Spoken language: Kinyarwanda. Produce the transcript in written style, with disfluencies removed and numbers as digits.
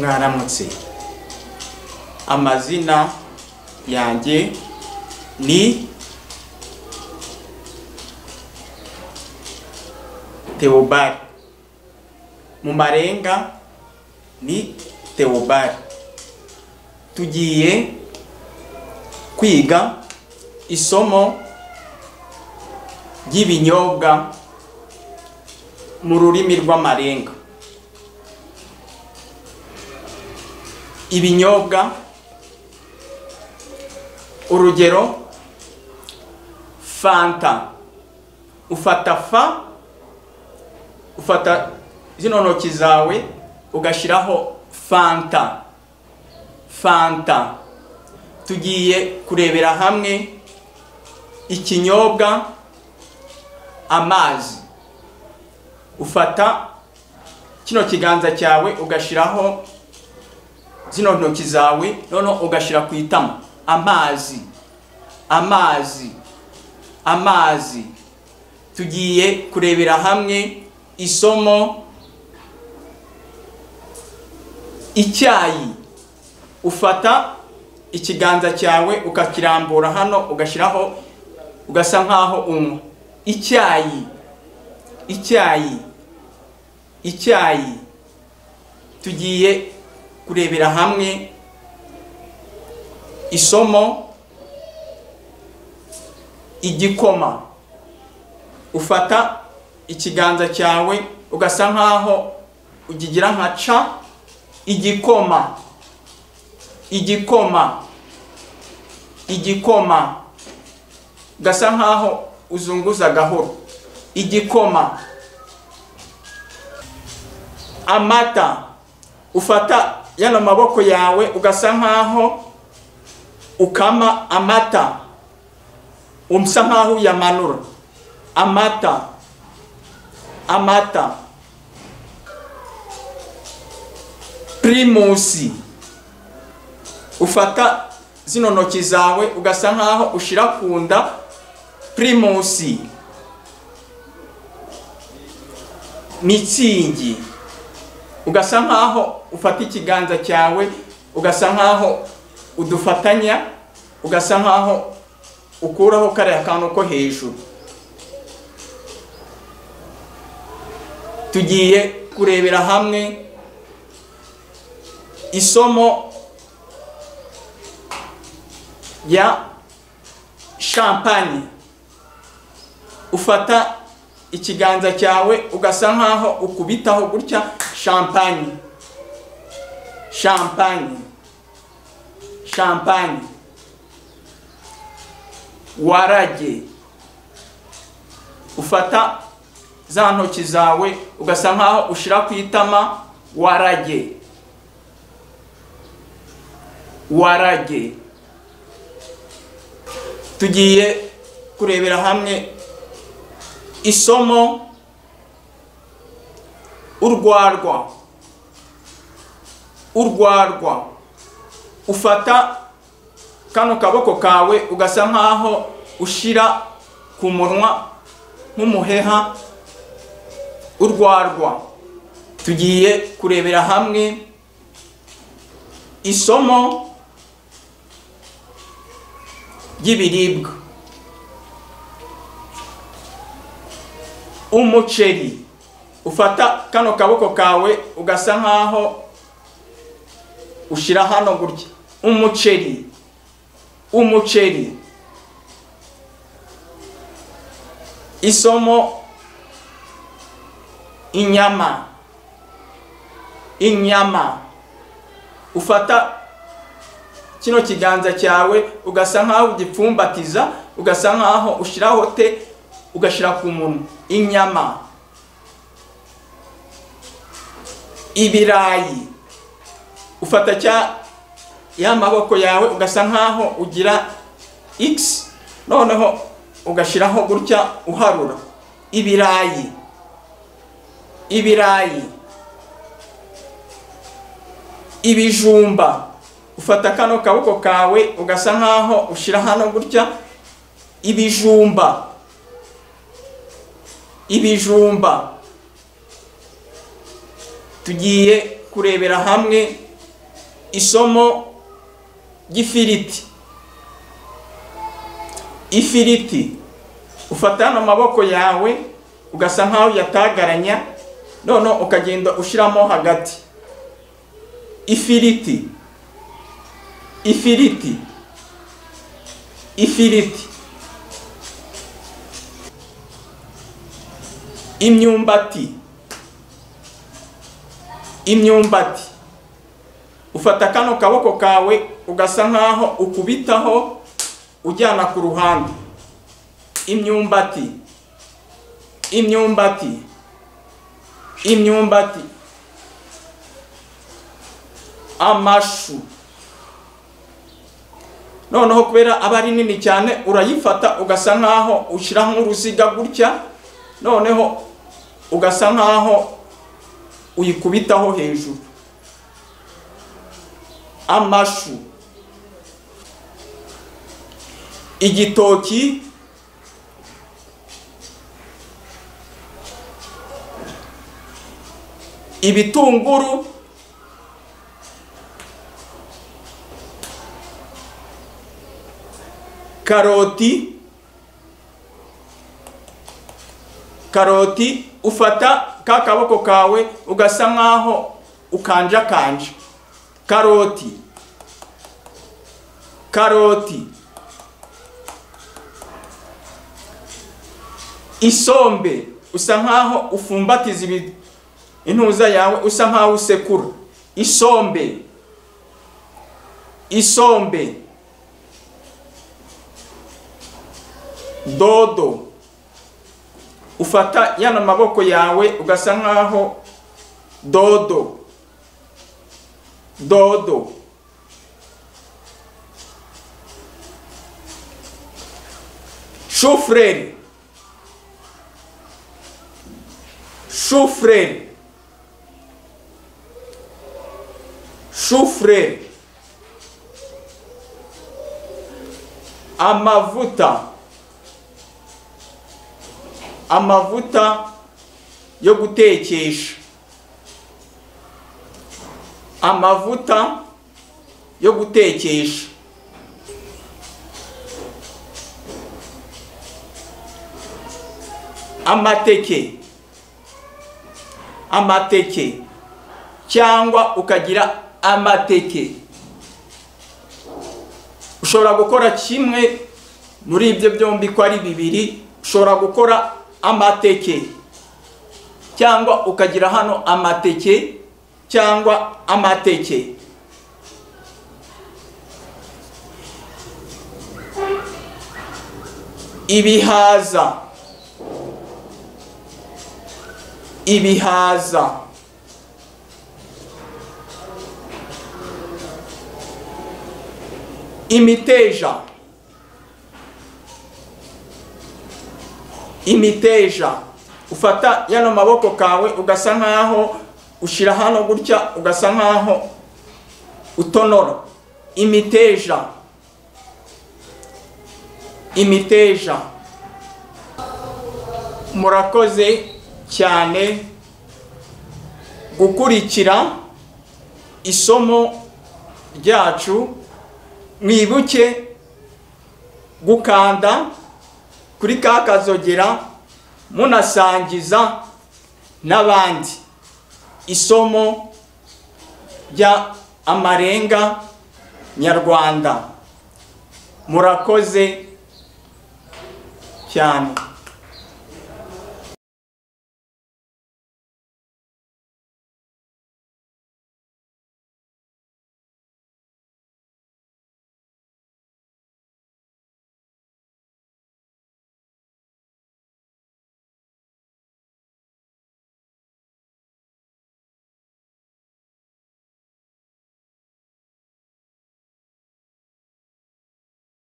Mwaramutse. Amazina yanjye ni Theobald. Mu marenga ni Theobald. Tugiye kwiga isomo ry'ibinyobwa mu rurimi rw'amarenga. Ibinyobwa, urugero fanta. Ufata zino ntoki zawe ugashiraho fanta. Tugiye kurebera hamwe ikinyobwa amazi. Ufata kino kiganza cyawe ugashiraho zino ntoki zawe, noneho ugashira ku itama. Amazi. Tugiye kurebera hamwe isomo icyayi. Ufata ikiganza cyawe ukakirambura hano ugashiraho, ugasa nkaho unywa icyayi. Tugiye kurebera hamwe isomo igikoma. Ufata ikiganza cyawe ugasa nkaho ugigira nka ca. Igikoma gasa nkaho uzunguza gahoro. Igikoma. Amata. Ufata yano maboko yawe ugasa nkaho ukama amata, umsa nkaho yamanura. Amata. Primusi. Ufata zino ntoki zawe ugasa nkaho ushira kunda. Primusi. Mitsingi. Ugasa nkaho ufata ikiganza cyawe ugasa nkaho udufatanya, ugasa nkaho ukuraho kare akantu ko hejuru. Tugiye kurebera hamwe isomo ya champagne. Ufata ikiganza cyawe ugasa nkaho ukubitaho gutya. Champagne. Warage. Ufata za ntoki zawe ugasa nkaho ushira ku itama. Warage. Tugiye kurebera hamwe isomo urwarwa. Ufata kano kaboko kawe ugasa nkaho ushira ku munwa nk'umuheha. Urwarwa. Tugiye kurebera hamwe isomo ry'ibiribwa. Umuceri. Ufata kano kaboko kawe ugasa nkaho ushira hano gutya. Umuceri. Isomo inyama. Ufata kino kiganza cyawe ugasa nkaho ugipfumbatiza, ugasa nkaho ushiraho te ugashira ku munwa. Inyama. Ibirayi. Ufata ya maboko yawe ugasa nkaho ugira X, noneho ugashiraho gutya uharura. Ibirayi. Ibijumba. Ufata kano kaboko kawe ugasa nkaho ushira hano gutya. Ibijumba. Tugiye kurebera hamwe isomo ry'ifiriti. Ifiriti ufatana amaboko yawe ugasa nkaho yatagaranya, none ukagenda ushiramo hagati. Ifiriti, ifiriti, ifiriti. Imyumbati, imyumbati ufata kano kaboko kawe ugasa nkaho ukubitaho ujyana ku ruhande. Imyumbati, imyumbati, imyumbati. Amashu, noneho kubera aba ari nini cyane urayifata ugasa nkaho ushira nk'uruziga gutya, noneho ugasa nkaho uyikubitaho hejuru. Amashu. Igitoki, ibitunguru, karoti, karoti ufata ka kaboko kawe ugasa nkaho ukanja kanje. Karoti, karoti. Isombe usa nkaho ufumbatiza intuza yawe usa nkaho usekura. Isombe, isombe. Dodo ufata yana maboko yawe ugasa nkaho dodo, dodo. Shufreri, shufreri, shufreri. Amavuta, amavuta yo gutekesha, amavuta yo gutekesha. Amateke, amateke cyangwa ukagira amateke. Ushobora gukora kimwe muri ibyo byombi ko ari bibiri. Ushobora gukora amateke cyangwa ukagira hano amateke cyangwa amateke. Ibihaza, ibihaza. Imiteja, imiteja ufata yano maboko kawe ugasa nkaho ushira hano gutya ugasa nkaho utonora. Imiteja, imiteja. Murakoze cyane gukurikira isomo ryacu. Mwibuke gukanda kuri ka kazogera munasangiza n'abandi isomo rya amarenga nyarwanda. Murakoze cyane.